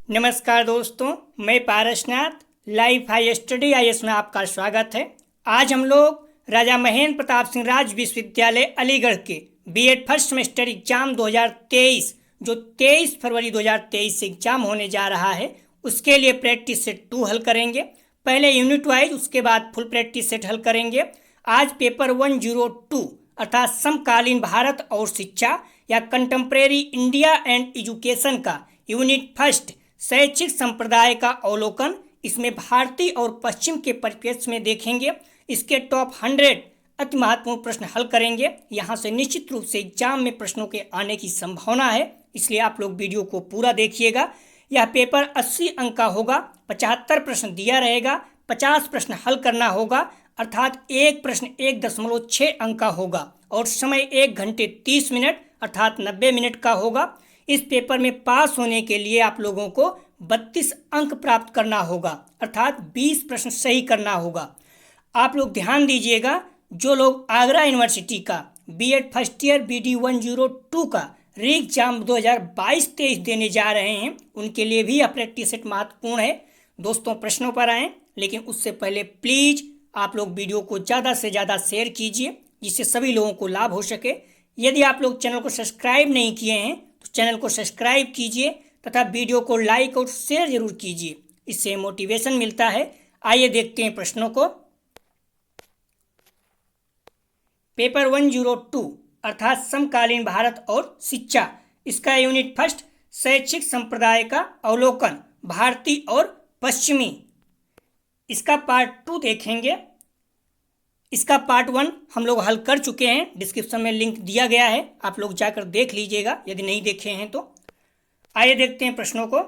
नमस्कार दोस्तों, मैं Parasnath life high study IAS में आपका स्वागत है। आज हम लोग राजा महेंद्र प्रताप सिंह राज विश्वविद्यालय अलीगढ़ के बीएड फर्स्ट सेमेस्टर एग्जाम 2023 जो 23 फरवरी 2023 से एग्जाम होने जा रहा है, उसके लिए प्रैक्टिस सेट 2 हल करेंगे। पहले यूनिट वाइज, उसके बाद फुल प्रैक्टिस सेट हल करेंगे। आज पेपर 102 अर्थात समकालीन भारत और शिक्षा या कंटेम्प्रेरी इंडिया एंड एजुकेशन का यूनिट फर्स्ट शैक्षिक संप्रदाय का अवलोकन, इसमें भारतीय और पश्चिम के परिप्रेक्ष्य में देखेंगे। इसके टॉप 100 अति महत्वपूर्ण प्रश्न हल करेंगे। यहाँ से निश्चित रूप से एग्जाम में प्रश्नों के आने की संभावना है, इसलिए आप लोग वीडियो को पूरा देखिएगा। यह पेपर 80 अंक का होगा, 75 प्रश्न दिया रहेगा, 50 प्रश्न हल करना होगा, अर्थात एक प्रश्न 1.6 अंक का होगा और समय 1 घंटे 30 मिनट अर्थात 90 मिनट का होगा। इस पेपर में पास होने के लिए आप लोगों को 32 अंक प्राप्त करना होगा, अर्थात 20 प्रश्न सही करना होगा। आप लोग ध्यान दीजिएगा, जो लोग आगरा यूनिवर्सिटी का बीएड फर्स्ट ईयर बीडी 102 का री एग्जाम 2022-23 देने जा रहे हैं, उनके लिए भी यह प्रैक्टिस सेट महत्वपूर्ण है। दोस्तों, प्रश्नों पर आएँ, लेकिन उससे पहले प्लीज़ आप लोग वीडियो को ज़्यादा से ज़्यादा शेयर कीजिए, जिससे सभी लोगों को लाभ हो सके। यदि आप लोग चैनल को सब्सक्राइब नहीं किए हैं तो चैनल को सब्सक्राइब कीजिए तथा वीडियो को लाइक और शेयर जरूर कीजिए, इससे मोटिवेशन मिलता है। आइए देखते हैं प्रश्नों को। पेपर 102 अर्थात समकालीन भारत और शिक्षा, इसका यूनिट फर्स्ट शैक्षिक संप्रदाय का अवलोकन, भारतीय और पश्चिमी, इसका पार्ट 2 देखेंगे। इसका पार्ट 1 हम लोग हल कर चुके हैं, डिस्क्रिप्शन में लिंक दिया गया है, आप लोग जाकर देख लीजिएगा यदि नहीं देखे हैं तो। आइए देखते हैं प्रश्नों को।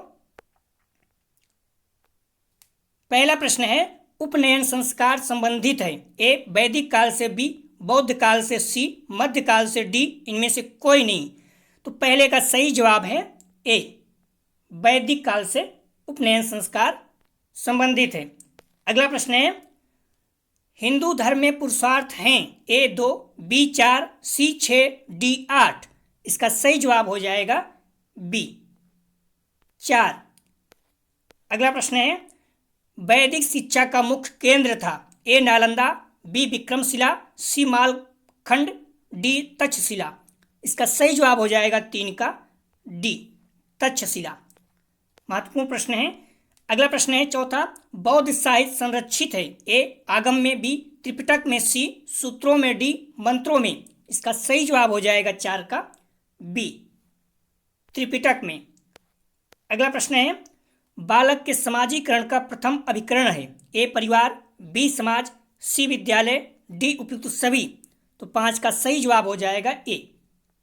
पहला प्रश्न है, उपनयन संस्कार संबंधित है। ए वैदिक काल से, बी बौद्ध काल से, सी मध्यकाल से, डी इनमें से कोई नहीं। तो पहले का सही जवाब है ए, वैदिक काल से उपनयन संस्कार संबंधित है। अगला प्रश्न है, हिंदू धर्म में पुरुषार्थ हैं। ए 2, बी 4, सी 6, डी 8। इसका सही जवाब हो जाएगा बी 4। अगला प्रश्न है, वैदिक शिक्षा का मुख्य केंद्र था। ए नालंदा, बी विक्रमशिला, सी मालखंड, डी तक्षशिला। इसका सही जवाब हो जाएगा 3 का डी तक्षशिला। महत्वपूर्ण प्रश्न है। अगला प्रश्न है चौथा, बौद्ध साहित्य संरक्षित है। ए आगम में, बी त्रिपिटक में, सी सूत्रों में, डी मंत्रों में। इसका सही जवाब हो जाएगा 4 का बी त्रिपिटक में। अगला प्रश्न है, बालक के समाजीकरण का प्रथम अभिकरण है। ए परिवार, बी समाज, सी विद्यालय, डी उपयुक्त सभी। तो 5 का सही जवाब हो जाएगा ए,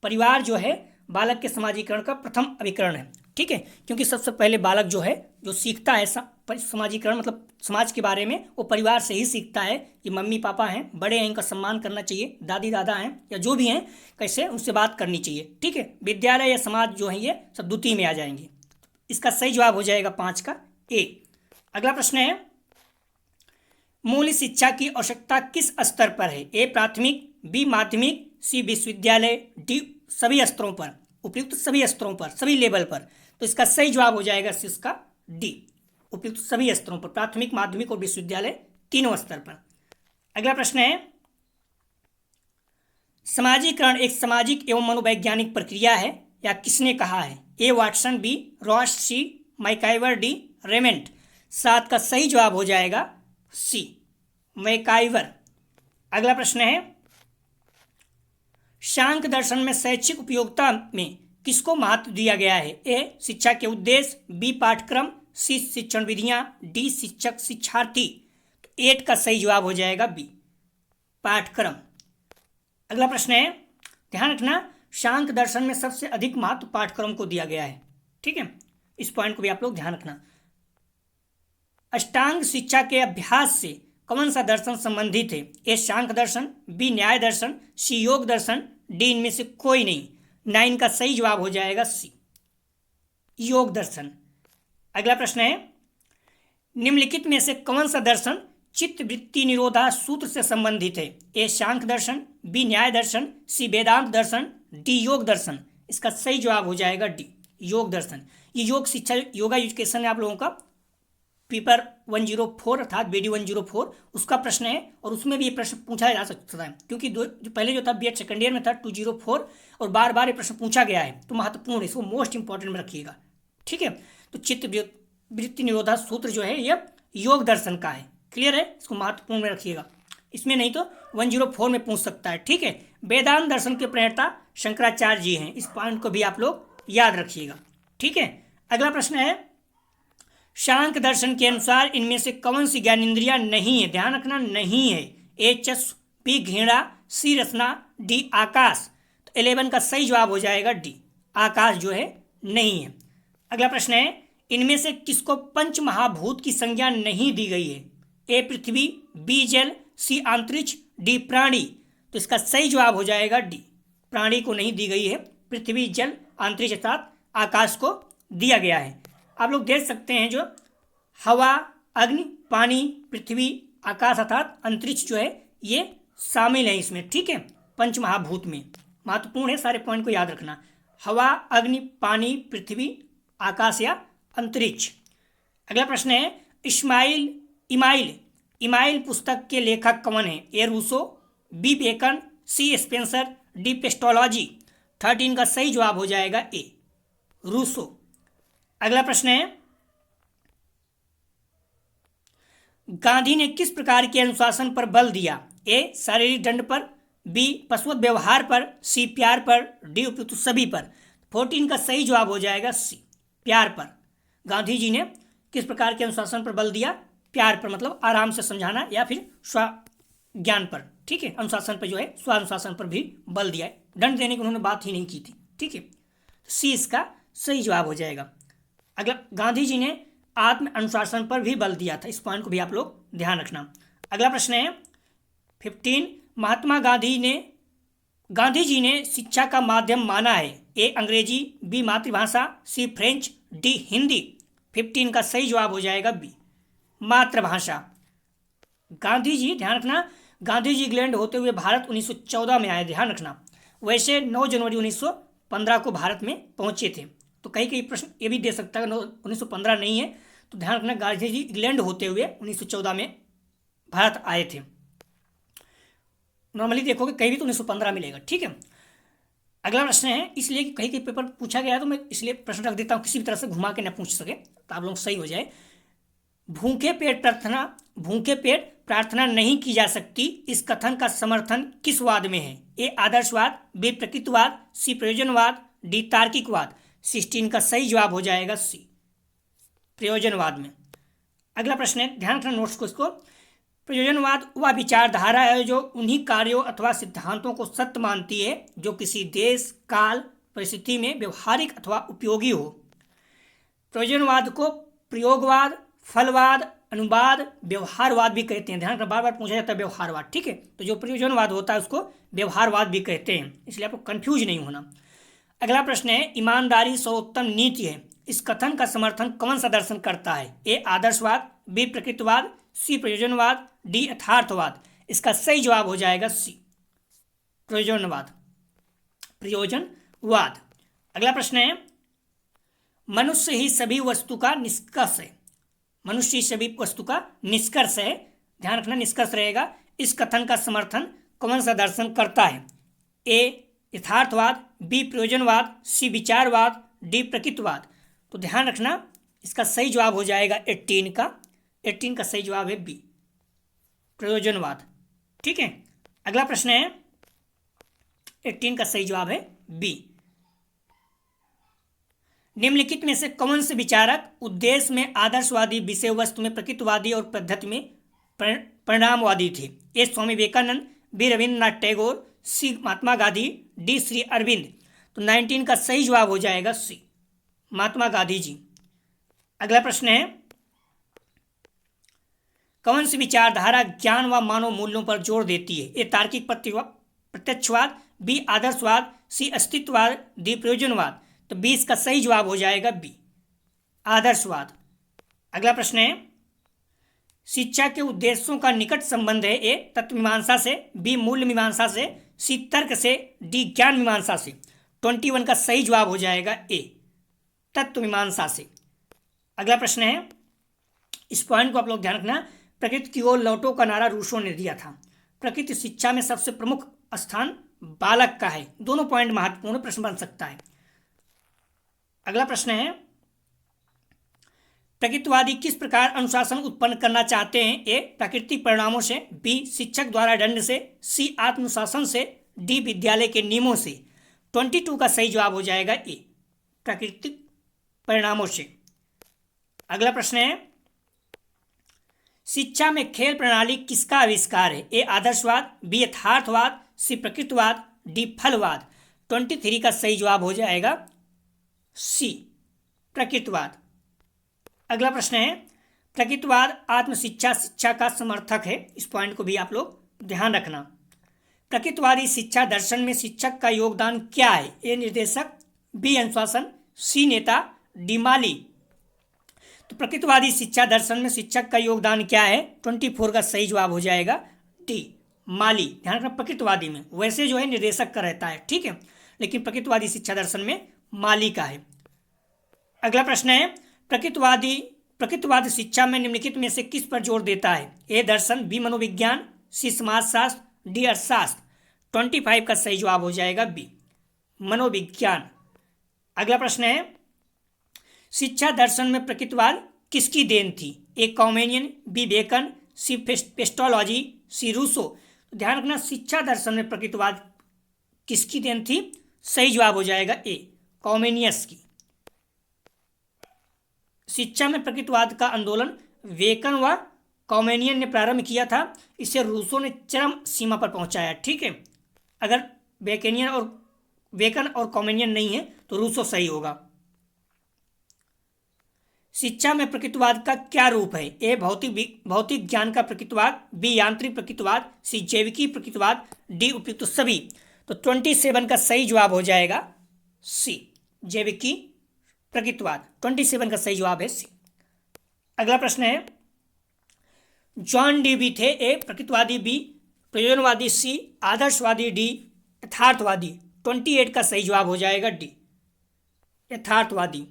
परिवार जो है बालक के समाजीकरण का प्रथम अभिकरण है। ठीक है, क्योंकि सबसे पहले बालक जो है, जो सीखता है समाजीकरण मतलब समाज के बारे में, वो परिवार से ही सीखता है कि मम्मी पापा हैं, बड़े हैं, इनका सम्मान करना चाहिए, दादी दादा हैं या जो भी हैं, कैसे उनसे बात करनी चाहिए। ठीक है, विद्यालय या समाज जो है ये सब द्वितीय में आ जाएंगे। इसका सही जवाब हो जाएगा 5 का ए। अगला प्रश्न है, मूल शिक्षा की आवश्यकता किस स्तर पर है। ए प्राथमिक, बी माध्यमिक, सी विश्वविद्यालय, डी सभी स्तरों पर, उपयुक्त सभी स्तरों पर, सभी लेवल पर। तो इसका सही जवाब हो जाएगा इसका डी, उपयुक्त सभी स्तरों पर, प्राथमिक, माध्यमिक और विश्वविद्यालय तीनों स्तर पर। अगला प्रश्न है, समाजीकरण एक सामाजिक एवं मनोवैज्ञानिक प्रक्रिया है या किसने कहा है। ए वाटसन, बी रॉस, सी मैकाइवर, डी रेमेंट। 7 का सही जवाब हो जाएगा सी मैकाइवर। अगला प्रश्न है, सांख्य दर्शन में शैक्षिक उपयोगिता में किसको महत्व दिया गया है। ए शिक्षा के उद्देश्य, बी पाठ्यक्रम, सी शिक्षण विधियां, डी शिक्षक शिक्षार्थी। तो 8 का सही जवाब हो जाएगा बी पाठ्यक्रम। अगला प्रश्न है, ध्यान रखना, सांख्य दर्शन में सबसे अधिक महत्व पाठ्यक्रम को दिया गया है। ठीक है, इस पॉइंट को भी आप लोग ध्यान रखना। अष्टांग शिक्षा के अभ्यास से कौन सा दर्शन संबंधित है। ए सांख्य दर्शन, बी न्याय दर्शन, सी योग दर्शन, डी इनमें से कोई नहीं। 9 का सही जवाब हो जाएगा सी योग दर्शन। अगला प्रश्न है, निम्नलिखित में से कौन सा दर्शन चित्त वृत्ति निरोधा सूत्र से संबंधित है। ए सांख्य दर्शन, बी न्याय दर्शन, सी वेदांत दर्शन, डी योग दर्शन। इसका सही जवाब हो जाएगा डी योग दर्शन। ये योग शिक्षा योगा एजुकेशन है आप लोगों का पेपर 104 अर्थात BD 104 उसका प्रश्न है, और उसमें भी ये प्रश्न पूछा जा सकता है, क्योंकि जो पहले जो था BEd सेकेंड ईयर में था 204, और बार बार ये प्रश्न पूछा गया है, तो महत्वपूर्ण है, इसको मोस्ट इंपॉर्टेंट में रखिएगा। ठीक है, तो चित्त वृत्ति निरोधा सूत्र जो है ये योग दर्शन का है। क्लियर है, इसको महत्वपूर्ण में रखिएगा, इसमें नहीं तो 104 में पूछ सकता है। ठीक है, वेदांत दर्शन के प्रणेता शंकराचार्य जी हैं, इस पॉइंट को भी आप लोग याद रखिएगा। ठीक है, अगला प्रश्न है शांख दर्शन के अनुसार इनमें से कौन सी ज्ञान इंद्रियां नहीं है? ध्यान रखना, नहीं है। ए चक्षु, बी घृणा, सी रसना, डी आकाश। तो 11 का सही जवाब हो जाएगा डी, आकाश जो है नहीं है। अगला प्रश्न है इनमें से किसको पंच महाभूत की संज्ञा नहीं दी गई है? ए पृथ्वी, बी जल, सी अंतरिक्ष, डी प्राणी। तो इसका सही जवाब हो जाएगा डी, प्राणी को नहीं दी गई है, पृथ्वी जल अंतरिक्ष अर्थात आकाश को दिया गया है। आप लोग देख सकते हैं जो हवा, अग्नि, पानी, पृथ्वी, आकाश अर्थात अंतरिक्ष जो है ये शामिल है इसमें। ठीक है, पंच महाभूत में महत्वपूर्ण है, सारे पॉइंट को याद रखना। हवा, अग्नि, पानी, पृथ्वी, आकाश या अंतरिक्ष। अगला प्रश्न है इमाइल पुस्तक के लेखक कौन है? ए रूसो, बी बेकन, सी स्पेंसर, डी पेस्टोलॉजी। 13 का सही जवाब हो जाएगा ए, रूसो। अगला प्रश्न है गांधी ने किस प्रकार के अनुशासन पर बल दिया? ए शारीरिक दंड पर, बी पशुवत व्यवहार पर, सी प्यार पर, डी उपयुक्त सभी पर। 14 का सही जवाब हो जाएगा सी, प्यार पर। गांधी जी ने किस प्रकार के अनुशासन पर बल दिया? प्यार पर, मतलब आराम से समझाना, या फिर स्व ज्ञान पर। ठीक है, अनुशासन पर जो है स्वानुशासन पर भी बल दिया है, दंड देने की उन्होंने बात ही नहीं की थी। ठीक है, सी इसका सही जवाब हो जाएगा। अगला, गांधी जी ने आत्म अनुशासन पर भी बल दिया था, इस पॉइंट को भी आप लोग ध्यान रखना। अगला प्रश्न है 15 महात्मा गांधी जी ने शिक्षा का माध्यम माना है? ए अंग्रेजी, बी मातृभाषा, सी फ्रेंच, डी हिंदी। 15 का सही जवाब हो जाएगा बी, मातृभाषा। गांधी जी, ध्यान रखना, गांधी जी इंग्लैंड होते हुए भारत 1914 में आए, ध्यान रखना। वैसे 9 जनवरी 1915 को भारत में पहुंचे थे, तो कई प्रश्न ये भी दे सकता है 1915 नहीं है, तो ध्यान रखना गांधी जी इंग्लैंड होते हुए 1914 में भारत आए थे। नॉर्मली देखोगे कहीं भी तो 1915 मिलेगा। ठीक है, अगला प्रश्न है, इसलिए कि कहीं पेपर पूछा गया तो मैं इसलिए प्रश्न रख देता हूँ, किसी भी तरह से घुमा के न पूछ सके, तो आप लोग सही हो जाए। भूखे पेट प्रार्थना नहीं की जा सकती, इस कथन का समर्थन किस वाद में है? ए आदर्शवाद, बी प्रकृतिवाद, सी प्रयोजनवाद, डी तार्किकवाद। 16 का सही जवाब हो जाएगा सी, प्रयोजनवाद में। अगला प्रश्न है, ध्यान रखना नोट्स को, इसको। प्रयोजनवाद वह विचारधारा है जो उन्हीं कार्यों अथवा सिद्धांतों को सत्य मानती है जो किसी देश, काल, परिस्थिति में व्यवहारिक अथवा उपयोगी हो। प्रयोजनवाद को प्रयोगवाद, फलवाद, अनुवाद, व्यवहारवाद भी कहते हैं। ध्यान रखना, बार बार पूछा जाता है व्यवहारवाद। ठीक है, तो जो प्रयोजनवाद होता है उसको व्यवहारवाद भी कहते हैं, इसलिए आपको कंफ्यूज नहीं होना। अगला प्रश्न है, ईमानदारी सर्वोत्तम नीति है, इस कथन का समर्थन कौन सा दर्शन करता है? ए आदर्शवाद, बी प्रकृतिवाद, सी प्रयोजनवाद, डी यथार्थवाद। इसका सही जवाब हो जाएगा सी, प्रयोजनवाद। अगला प्रश्न है, मनुष्य ही सभी वस्तु का निष्कर्ष है। मनुष्य ही सभी वस्तु का निष्कर्ष है, ध्यान रखना निष्कर्ष रहेगा। इस कथन का समर्थन कौन सा दर्शन करता है? ए यथार्थवाद, बी प्रयोजनवाद, सी विचारवाद, डी प्रकृतिवाद। तो ध्यान रखना इसका सही जवाब हो जाएगा 18 का सही जवाब है बी, प्रयोजनवाद। ठीक है, अगला प्रश्न है, 18 का सही जवाब है बी। निम्नलिखित में से कौन से विचारक उद्देश्य में आदर्शवादी, विषय वस्तु में प्रकृतिवादी और पद्धति में परिणामवादी थे? ए स्वामी विवेकानंद, बी रविन्द्रनाथ टैगोर, सी महात्मा गांधी, डी श्री अरविंद। तो 19 का सही जवाब हो जाएगा सी, महात्मा गांधी जी। अगला प्रश्न है, कौन सी विचारधारा ज्ञान व मानव मूल्यों पर जोर देती है? ए तार्किक प्रत्यक्षवाद, बी आदर्शवाद, सी अस्तित्ववाद, डी प्रयोजनवाद। तो 20 का सही जवाब हो जाएगा बी, आदर्शवाद। अगला प्रश्न है, शिक्षा के उद्देश्यों का निकट संबंध है? ए तत्व मीमांसा से, बी मूल्य मीमांसा से, सी तर्क से, डी ज्ञान मीमांसा से। 21 का सही जवाब हो जाएगा ए, तत्वमीमांसा से। अगला प्रश्न है, इस पॉइंट को आप लोग ध्यान रखना, प्रकृति की ओर लौटो का नारा रूसो ने दिया था। प्रकृति शिक्षा में सबसे प्रमुख स्थान बालक का है। दोनों पॉइंट महत्वपूर्ण प्रश्न बन सकता है। अगला प्रश्न है, प्रकृतिवादी किस प्रकार अनुशासन उत्पन्न करना चाहते हैं? ए प्राकृतिक परिणामों से, बी शिक्षक द्वारा दंड से, सी आत्मशासन से, डी विद्यालय के नियमों से। 22 का सही जवाब हो जाएगा ए प्राकृतिक परिणामों से। अगला प्रश्न है, शिक्षा में खेल प्रणाली किसका आविष्कार है? ए आदर्शवाद, बी यथार्थवाद, सी प्रकृतिवाद, डी फलवाद। 23 का सही जवाब हो जाएगा सी प्रकृतिवाद। अगला प्रश्न है, प्रकृतिवाद आत्मशिक्षा शिक्षा का समर्थक है। इस पॉइंट को भी आप लोग ध्यान रखना। प्रकृतिवादी शिक्षा दर्शन में शिक्षक का योगदान क्या है? ए निर्देशक, बी अनुशासन, सी नेता, डी माली। तो प्रकृतिवादी शिक्षा दर्शन में शिक्षक का योगदान क्या है? 24 का सही जवाब हो जाएगा डी माली। ध्यान रखना, प्रकृतिवादी में वैसे जो है निर्देशक का रहता है, ठीक है, लेकिन प्रकृतिवादी शिक्षा दर्शन में माली का है। अगला प्रश्न है, प्रकृतिवाद शिक्षा में निम्नलिखित में से किस पर जोर देता है? ए दर्शन, बी मनोविज्ञान, सी समाजशास्त्र, डी अर्थशास्त्र। 25 का सही जवाब हो जाएगा बी मनोविज्ञान। अगला प्रश्न है, शिक्षा दर्शन में प्रकृतिवाद किसकी देन थी? ए कॉमेनियन, बी बेकन, सी पेस्टोलॉजी, सी रूसो। ध्यान रखना, शिक्षा दर्शन में प्रकृतिवाद किसकी देन थी? सही जवाब हो जाएगा ए कॉमेनियस की। शिक्षा में प्रकृतिवाद का आंदोलन बेकन व कॉमेनियन ने प्रारंभ किया था। इसे रूसो ने चरम सीमा पर पहुंचाया, ठीक है। अगर बेकन और कॉमेनियन नहीं है तो रूसो सही होगा। शिक्षा में प्रकृतिवाद का क्या रूप है? ए भौतिक ज्ञान का प्रकृतिवाद, बी यांत्रिक प्रकृतिवाद, सी जैविकी प्रकृतिवाद, डी उपयुक्त सभी। तो 27 का सही जवाब हो जाएगा सी जैविकी प्रकृतिवाद। 27 का सही जवाब है सी। अगला प्रश्न है, जॉन डीवी थे। ए प्रकृतिवादी, बी प्रयोजनवादी, सी आदर्शवादी, डी यथार्थवादी। 28 का सही जवाब हो जाएगा डी यथार्थवादी।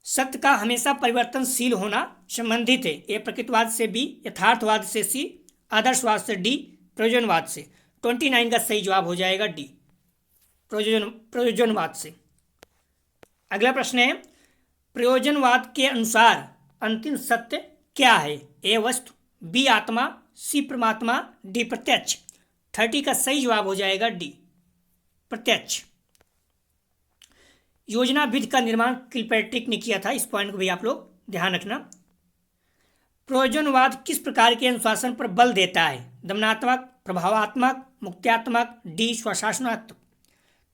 सत्य का हमेशा परिवर्तनशील होना संबंधित है। ए प्रकृतिवाद से, बी यथार्थवाद से, सी आदर्शवाद से, डी प्रयोजनवाद से। 29 का सही जवाब हो जाएगा डी प्रयोजनवाद से। अगला प्रश्न है, प्रयोजनवाद के अनुसार अंतिम सत्य क्या है? ए वस्तु, बी आत्मा, सी परमात्मा, डी प्रत्यक्ष। 30 का सही जवाब हो जाएगा डी प्रत्यक्ष। योजना विधि का निर्माण किलपैट्रिक ने किया था। इस पॉइंट को भी आप लोग ध्यान रखना। प्रयोजनवाद किस प्रकार के अनुशासन पर बल देता है? दमनात्मक, प्रभावात्मक, मुक्त्यात्मक, डी स्वशासनात्मक।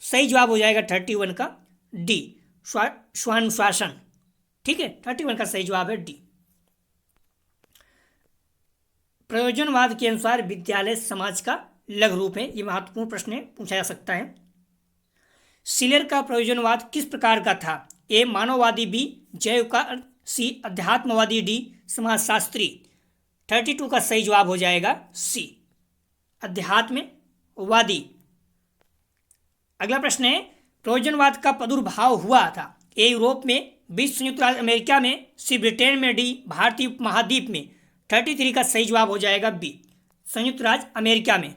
सही जवाब हो जाएगा 31 का डी स्वानुशासन, ठीक है। 31 का सही जवाब है डी। प्रयोजनवाद के अनुसार विद्यालय समाज का लघु रूप है। यह महत्वपूर्ण प्रश्न है, पूछा जा सकता है। शिलर का प्रयोजनवाद किस प्रकार का था? ए मानववादी, बी जैव का, सी अध्यात्मवादी, डी समाजशास्त्री। 32 का सही जवाब हो जाएगा सी अध्यात्मवादी। अगला प्रश्न है, प्रयोजनवाद का प्रादुर्भाव हुआ था। ए यूरोप में, बी संयुक्त राज्य अमेरिका में, सी ब्रिटेन में, डी भारतीय उपमहाद्वीप में। 33 का सही जवाब हो जाएगा बी संयुक्त राज्य अमेरिका में।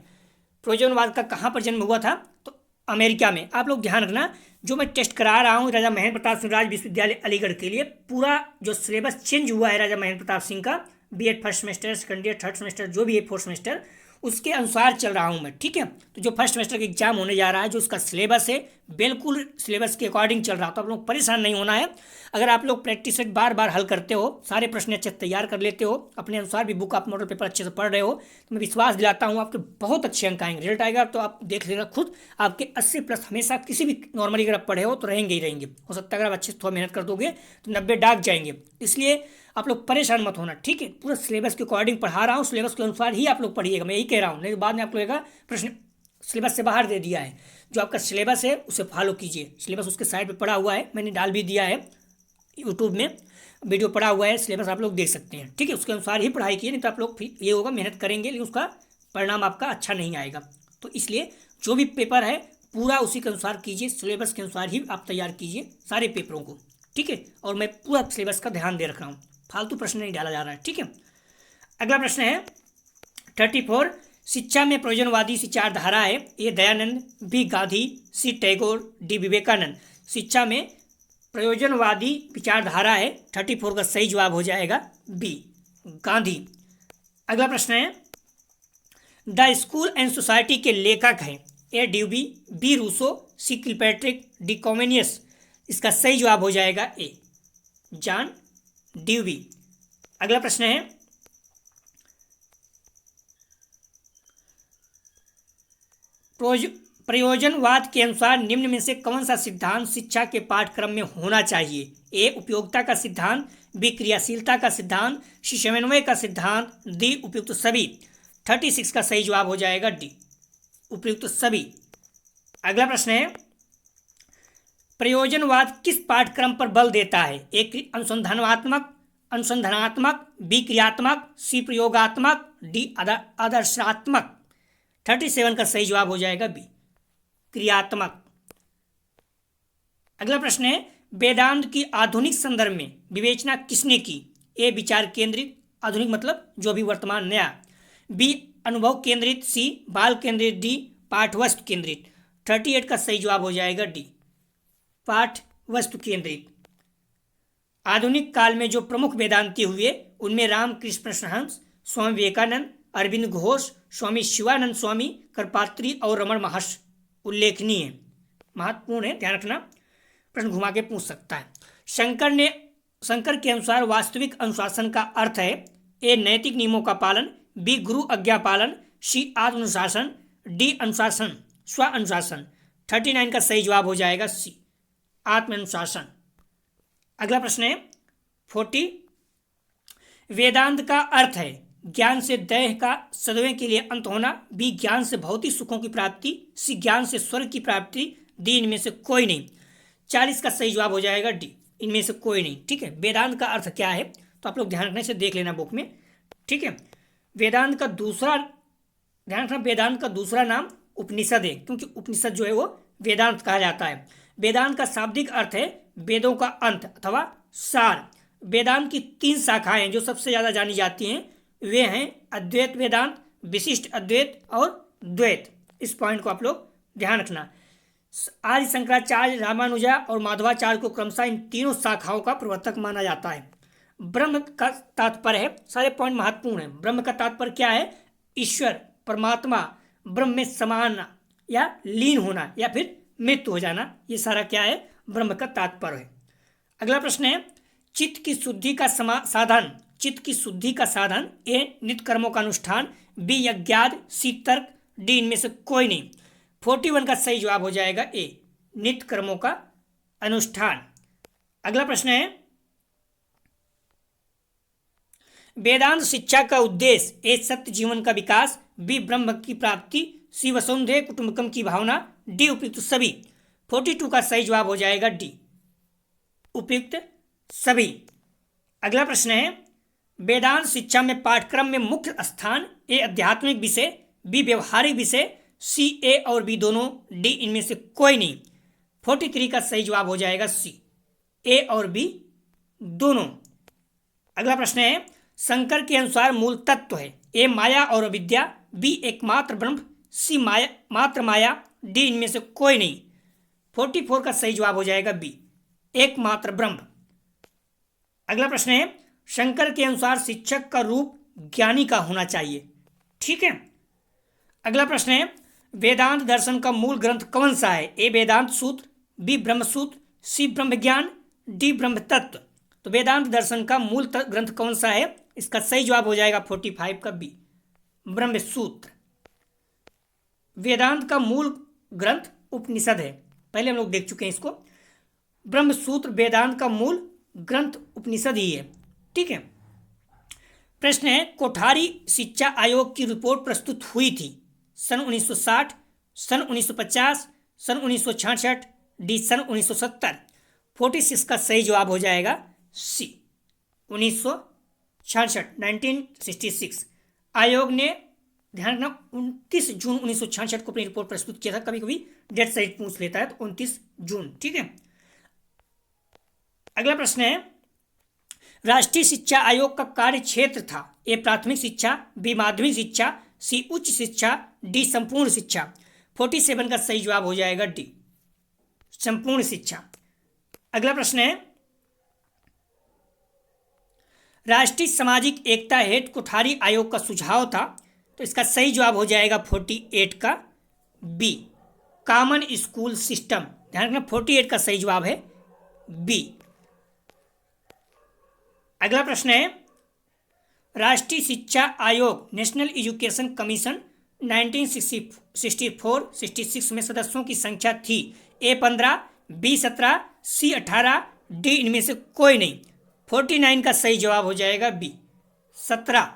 प्रयोजनवाद का कहाँ पर जन्म हुआ था? तो अमेरिका में। आप लोग ध्यान रखना, जो मैं टेस्ट करा रहा हूँ राजा महेंद्र प्रताप सिंह राज विश्वविद्यालय अलीगढ़ के लिए, पूरा जो सिलेबस चेंज हुआ है राजा महेंद्र प्रताप सिंह का, BEd first semester, second year, third semester, जो भी है फोर्थ सेमेस्टर, उसके अनुसार चल रहा हूँ मैं, ठीक है। तो जो फर्स्ट सेमेस्टर का एग्जाम होने जा रहा है, जो उसका सिलेबस है, बिल्कुल सिलेबस के अकॉर्डिंग चल रहा है। तो आप लोग परेशान नहीं होना है। अगर आप लोग प्रैक्टिस सेट बार बार हल करते हो, सारे प्रश्न अच्छे तैयार कर लेते हो, अपने अनुसार भी बुक आप मॉडल पेपर अच्छे से पढ़ रहे हो, तो मैं विश्वास दिलाता हूँ आपके बहुत अच्छे अंक आएंगे। रिजल्ट आएगा तो आप देख लेना खुद, आपके 80+ हमेशा किसी भी नॉर्मली अगर आप पढ़े हो तो रहेंगे ही रहेंगे। हो सकता है अगर आप अच्छे से थोड़ा मेहनत कर दोगे तो 90 डाक जाएंगे। इसलिए आप लोग परेशान मत होना, ठीक है। पूरा सिलेबस के अकॉर्डिंग पढ़ा रहा हूँ, सिलेबस के अनुसार ही आप लोग पढ़िएगा, मैं यही कह रहा हूँ। नहीं तो बाद में आप लोगों का प्रश्न सिलेबस से बाहर दे दिया है। जो आपका सिलेबस है उसे फॉलो कीजिए। सिलेबस उसके साइड पे पड़ा हुआ है, मैंने डाल भी दिया है यूट्यूब में, वीडियो पड़ा हुआ है, सिलेबस आप लोग देख सकते हैं, ठीक है। उसके अनुसार ही पढ़ाई कीजिए, नहीं तो आप लोग फिर ये होगा मेहनत करेंगे लेकिन उसका परिणाम आपका अच्छा नहीं आएगा। तो इसलिए जो भी पेपर है पूरा उसी के अनुसार कीजिए, सिलेबस के अनुसार ही आप तैयार कीजिए सारे पेपरों को, ठीक है। और मैं पूरा सिलेबस का ध्यान दे रखा हूँ, फालतू प्रश्न नहीं डाला जा रहा है, ठीक है। अगला प्रश्न है 34, शिक्षा में प्रयोजनवादी विचारधारा है, ए दयानंद, बी गांधी, सी टैगोर, डी विवेकानंद। शिक्षा में प्रयोजनवादी विचारधारा है, 34 का सही जवाब हो जाएगा बी गांधी। अगला प्रश्न है द स्कूल एंड सोसाइटी के लेखक हैं, ए ड्यूबी, बी रूसो, सी किलपैट्रिक, डी कॉमेनियस। इसका सही जवाब हो जाएगा ए जॉन ड्यूबी। अगला प्रश्न है प्रयोजनवाद के अनुसार निम्न में से कौन सा सिद्धांत शिक्षा के पाठ्यक्रम में होना चाहिए, ए उपयोगिता का सिद्धांत, बी क्रियाशीलता का सिद्धांत, सी समन्वय का सिद्धांत, डी उपयुक्त सभी। 36 का सही जवाब हो जाएगा डी उपयुक्त सभी। अगला प्रश्न है प्रयोजनवाद किस पाठ्यक्रम पर बल देता है, ए अनुसंधानात्मक, बी क्रियात्मक, सी प्रयोगात्मक, डी आदर्शात्मक। 37 का सही जवाब हो जाएगा बी क्रियात्मक। अगला प्रश्न है वेदांत की आधुनिक संदर्भ में विवेचना किसने की, ए विचार केंद्रित, आधुनिक मतलब जो भी वर्तमान नया, बी अनुभव केंद्रित, सी बाल केंद्रित, डी पाठ वस्तु केंद्रित। 38 का सही जवाब हो जाएगा डी पाठ वस्तु केंद्रित। आधुनिक काल में जो प्रमुख वेदांती हुए उनमें रामकृष्ण परमहंस, स्वामी विवेकानंद, अरविंद घोष, स्वामी शिवानंद स्वामी, करपात्री और रमण महर्षि उल्लेखनीय, महत्वपूर्ण है, ध्यान रखना, प्रश्न घुमा के पूछ सकता है। शंकर के अनुसार वास्तविक अनुशासन का अर्थ है, ए नैतिक नियमों का पालन, बी गुरु आज्ञा पालन, सी आत्म अनुशासन, डी अनुशासन स्व अनुशासन। 39 का सही जवाब हो जाएगा सी आत्म अनुशासन। अगला प्रश्न है 40, वेदांत का अर्थ है ज्ञान से दैह का सदैव के लिए अंत होना, बी ज्ञान से भौतिक सुखों की प्राप्ति, सी ज्ञान से स्वर्ग की प्राप्ति, डी इनमें से कोई नहीं। 40 का सही जवाब हो जाएगा डी इनमें से कोई नहीं, ठीक है। वेदांत का अर्थ क्या है तो आप लोग ध्यान रखने से देख लेना बुक में, ठीक है। वेदांत का दूसरा ध्यान रखना, वेदांत का दूसरा नाम उपनिषद है, क्योंकि उपनिषद जो है वो वेदांत कहा जाता है। वेदांत का शाब्दिक अर्थ है वेदों का अंत अथवा सार। वेदांत की 3 शाखाएं जो सबसे ज्यादा जानी जाती हैं वे हैं अद्वैत वेदांत, विशिष्ट अद्वैत और द्वैत। इस पॉइंट को आप लोग ध्यान रखना। आदि शंकराचार्य, रामानुजा और माधवाचार्य को क्रमशः इन तीनों शाखाओं का प्रवर्तक माना जाता है। ब्रह्म का तात्पर्य है, सारे पॉइंट महत्वपूर्ण है, ब्रह्म का तात्पर्य क्या है, ईश्वर परमात्मा ब्रह्म में समान या लीन होना या फिर मृत्यु हो जाना, ये सारा क्या है ब्रह्म का तात्पर्य है। अगला प्रश्न है चित्त की शुद्धि का साधन, चित्त की शुद्धि का साधन, ए नित्य कर्मों का अनुष्ठान, बी यज्ञाद, सी तर्क, डी इनमें से कोई नहीं। 41 का सही जवाब हो जाएगा ए नित्य कर्मों का अनुष्ठान। अगला प्रश्न है वेदांत शिक्षा का उद्देश्य, ए सत्य जीवन का विकास, बी ब्रह्म की प्राप्ति, सी वसुंधैव कुटुंबकम की भावना, डी उपयुक्त सभी। 42 का सही जवाब हो जाएगा डी उपयुक्त सभी। अगला प्रश्न है वेदांत शिक्षा में पाठ्यक्रम में मुख्य स्थान, ए आध्यात्मिक विषय, बी व्यवहारिक विषय, सी ए और बी दोनों, डी इनमें से कोई नहीं। 43 का सही जवाब हो जाएगा सी ए और बी दोनों। अगला प्रश्न है शंकर के अनुसार मूल तत्व है, ए माया और अविद्या, बी एकमात्र ब्रह्म, सी मात्र माया, डी इनमें से कोई नहीं। 44 का सही जवाब हो जाएगा बी एकमात्र ब्रह्म। अगला प्रश्न है शंकर के अनुसार शिक्षक का रूप ज्ञानी का होना चाहिए, ठीक है। अगला प्रश्न है वेदांत दर्शन का मूल ग्रंथ कौन सा है, ए वेदांत सूत्र, बी ब्रह्म सूत्र, सी ब्रह्म ज्ञान, डी ब्रह्म तत्व। तो वेदांत दर्शन का मूल ग्रंथ कौन सा है, इसका सही जवाब हो जाएगा 45 का बी ब्रह्म सूत्र। वेदांत का मूल ग्रंथ उपनिषद है, पहले हम लोग देख चुके हैं इसको। ब्रह्म सूत्र वेदांत का मूल ग्रंथ उपनिषद ही है, ठीक है। प्रश्न है कोठारी शिक्षा आयोग की रिपोर्ट प्रस्तुत हुई थी सन 1960, सन 1950, सन 1966, डी सन 1970। 46 का सही जवाब हो जाएगा सी 1966 1966। आयोग ने ध्यान रखना 29 जून 1966 को अपनी रिपोर्ट प्रस्तुत किया था। कभी कभी डेट सहित पूछ लेता है, तो 29 जून। ठीक है, अगला प्रश्न है, राष्ट्रीय शिक्षा आयोग का कार्य क्षेत्र था। ए प्राथमिक शिक्षा, बी माध्यमिक शिक्षा, सी उच्च शिक्षा, डी संपूर्ण शिक्षा। 47 का सही जवाब हो जाएगा डी, संपूर्ण शिक्षा। अगला प्रश्न है, राष्ट्रीय सामाजिक एकता हेतु कोठारी आयोग का सुझाव था। तो इसका सही जवाब हो जाएगा 48 का बी, कॉमन स्कूल सिस्टम। ध्यान रखना 48 का सही जवाब है बी। अगला प्रश्न है, राष्ट्रीय शिक्षा आयोग नेशनल एजुकेशन कमीशन 1964-66 में सदस्यों की संख्या थी। ए 15, बी 17, सी 18, डी इनमें से कोई नहीं। 49 का सही जवाब हो जाएगा बी, 17।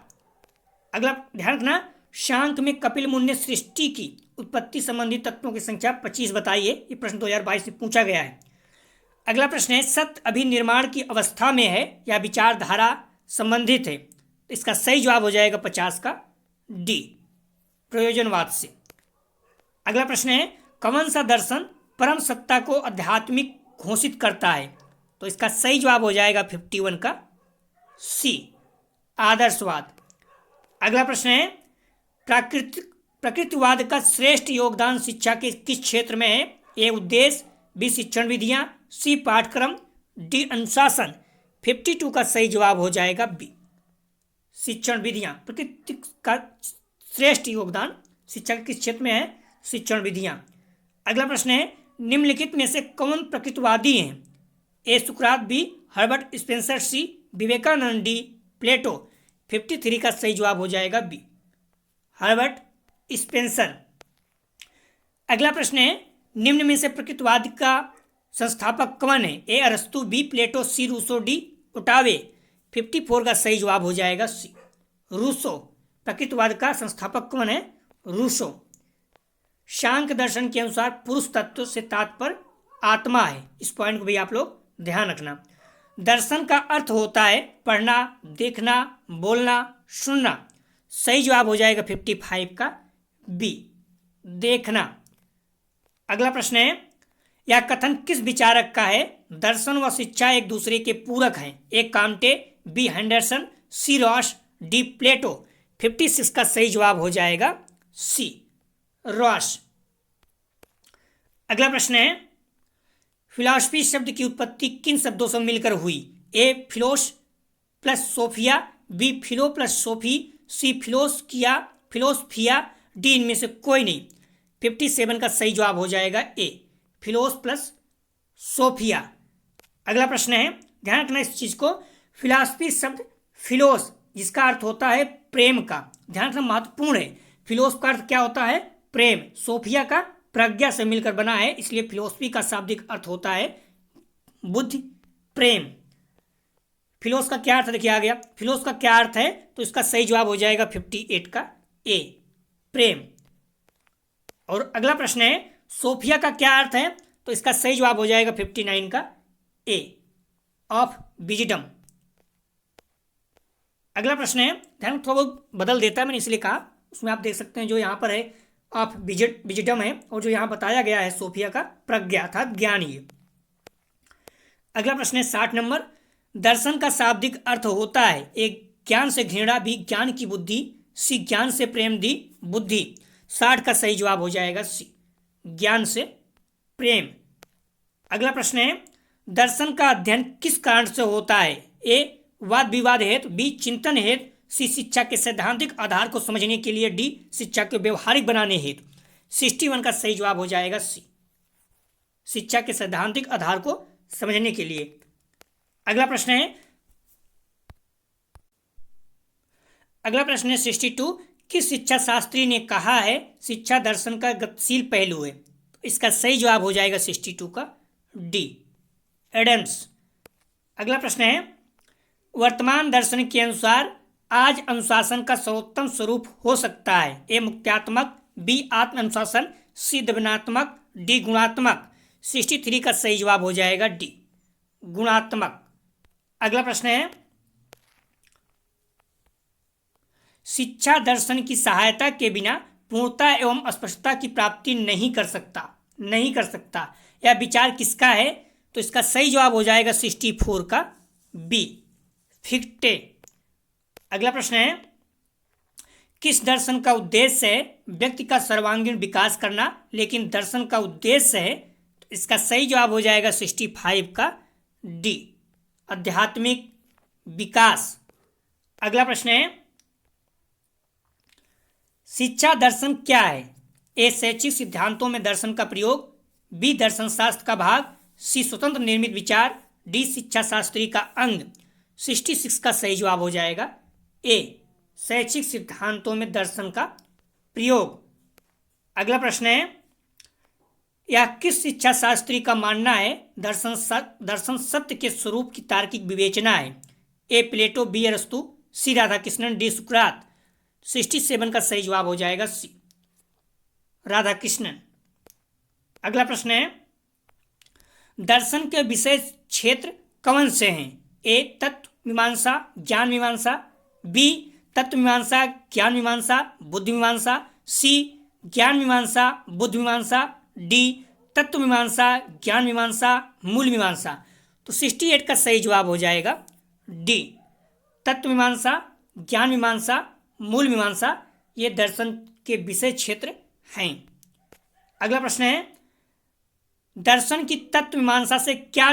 अगला ध्यान रखना, शांक में कपिल मुनि ने सृष्टि की उत्पत्ति संबंधी तत्वों की संख्या 25 बताइए। ये प्रश्न 2022 में पूछा गया है। अगला प्रश्न है, सत्य अभी निर्माण की अवस्था में है या विचारधारा संबंधित है। तो इसका सही जवाब हो जाएगा 50 का डी, प्रयोजनवाद से। अगला प्रश्न है, कौन सा दर्शन परम सत्ता को आध्यात्मिक घोषित करता है। तो इसका सही जवाब हो जाएगा 51 का सी, आदर्शवाद। अगला प्रश्न है, प्रकृतिवाद का श्रेष्ठ योगदान शिक्षा के किस क्षेत्र में है। ए उद्देश्य, बी शिक्षण विधियां, सी पाठ्यक्रम, डी अनुशासन। 52 का सही जवाब हो जाएगा बी, शिक्षण विधियां। प्रकृति का श्रेष्ठ योगदान शिक्षा के किस क्षेत्र में है, शिक्षण विधियां। अगला प्रश्न है, निम्नलिखित में से कौन प्रकृतिवादी हैं। ए सुकरात, बी हर्बर्ट स्पेंसर, सी विवेकानंद, डी प्लेटो। 53 का सही जवाब हो जाएगा बी, हर्बर्ट स्पेंसर। अगला प्रश्न है, निम्न में से प्रकृतिवाद का संस्थापक कौन है। ए अरस्तु, बी प्लेटो, सी रूसो, डी ओटावे। 54 का सही जवाब हो जाएगा सी, रूसो। प्रकृतिवाद का संस्थापक कौन है, रूसो। शांक दर्शन के अनुसार पुरुष तत्व से तात्पर्य आत्मा है। इस पॉइंट को भी आप लोग ध्यान रखना। दर्शन का अर्थ होता है पढ़ना, देखना, बोलना, सुनना। सही जवाब हो जाएगा 55 का बी, देखना। अगला प्रश्न है, यह कथन किस विचारक का है। दर्शन व शिक्षा एक दूसरे के पूरक हैं। ए कांटे, बी हैंडरसन, सी रॉस, डी प्लेटो। 56 का सही जवाब हो जाएगा सी, रॉस। अगला प्रश्न है, फिलॉसफी शब्द की उत्पत्ति किन शब्दों से मिलकर हुई। A philos plus sophia, B philo plus sophie, C philosophia, D इनमें से कोई नहीं। 57 का सही जवाब हो जाएगा ए, फिलोस प्लस सोफिया। अगला प्रश्न है, ध्यान रखना इस चीज को, फिलॉसफी शब्द फिलोस जिसका अर्थ होता है प्रेम का, ध्यान रखना महत्वपूर्ण है। फिलोस का अर्थ क्या होता है, प्रेम। सोफिया का प्रज्ञा से मिलकर बना है, इसलिए फिलोसफी का शाब्दिक अर्थ होता है बुद्धि, प्रेम। फिलोस का क्या अर्थ देखिए आ गया, फिलोस का क्या अर्थ है, तो इसका सही जवाब हो जाएगा 58 का ए, प्रेम। और अगला प्रश्न है, सोफिया का क्या अर्थ है, तो इसका सही जवाब हो जाएगा 59 का ए, ऑफ विजडम। अगला प्रश्न है, ध्यान थोड़ा बहुत बदल देता है मैंने इसलिए कहा, उसमें आप देख सकते हैं जो यहाँ पर है ऑफ विजडम है, और जो यहाँ बताया गया है सोफिया का प्रज्ञा अर्थात ज्ञान ही। अगला प्रश्न है 60 नंबर, दर्शन का शाब्दिक अर्थ होता है एक ज्ञान से घृणा, भी ज्ञान की बुद्धि, सी ज्ञान से प्रेम, दी बुद्धि। 60 का सही जवाब हो जाएगा सी, ज्ञान से प्रेम। अगला प्रश्न है, दर्शन का अध्ययन किस कारण से होता है। ए वाद विवाद हेतु, बी चिंतन हेतु, सी शिक्षा के सैद्धांतिक आधार को समझने के लिए, डी शिक्षा के व्यवहारिक बनाने हेतु। 61 का सही जवाब हो जाएगा सी, शिक्षा के सैद्धांतिक आधार को समझने के लिए। अगला प्रश्न है 62, किस शिक्षा शास्त्री ने कहा है शिक्षा दर्शन का गतिशील पहलू है। इसका सही जवाब हो जाएगा 62 का डी, एडम्स। अगला प्रश्न है, वर्तमान दर्शन के अनुसार आज अनुशासन का सर्वोत्तम स्वरूप हो सकता है। ए मुक्त्यात्मक, बी आत्म अनुशासन, सी दमनात्मक, डी गुणात्मक। 63 का सही जवाब हो जाएगा डी, गुणात्मक। अगला प्रश्न है, शिक्षा दर्शन की सहायता के बिना पूर्णता एवं स्पष्टता की प्राप्ति नहीं कर सकता। यह विचार किसका है? तो इसका सही जवाब हो जाएगा 64 का बी, फिक्टे। अगला प्रश्न है, किस दर्शन का उद्देश्य है व्यक्ति का सर्वांगीण विकास करना, लेकिन दर्शन का उद्देश्य है? तो इसका सही जवाब हो जाएगा 65 का डी, आध्यात्मिक विकास। अगला प्रश्न है, शिक्षा दर्शन क्या है? ए, शैक्षिक सिद्धांतों में दर्शन का प्रयोग, बी, दर्शन शास्त्र का भाग, सी, स्वतंत्र निर्मित विचार, डी, शिक्षा शास्त्री का अंग। 66 का सही जवाब हो जाएगा ए, शैक्षिक सिद्धांतों में दर्शन का प्रयोग। अगला प्रश्न है, यह किस शिक्षा शास्त्री का मानना है दर्शन सत्य के स्वरूप की तार्किक विवेचना है? ए, प्लेटो, बी, अरस्तु, सी, राधाकृष्णन, डी, सुकरात। 67 का सही जवाब हो जाएगा सी, राधाकृष्णन। अगला प्रश्न है, दर्शन के विषय क्षेत्र कौन से हैं? ए, तत्व मीमांसा, ज्ञान मीमांसा, बी, तत्व मीमांसा, ज्ञान मीमांसा, बुद्धि मीमांसा, सी, ज्ञान मीमांसा, बुद्धि मीमांसा, डी, तत्व मीमांसा, ज्ञान मीमांसा, मूल मीमांसा। तो 68 का सही जवाब हो जाएगा डी, तत्व मीमांसा, ज्ञान मीमांसा, मूल मीमांसा, ये दर्शन के विषय क्षेत्र हैं। अगला प्रश्न है, दर्शन की तत्व मीमांसा से क्या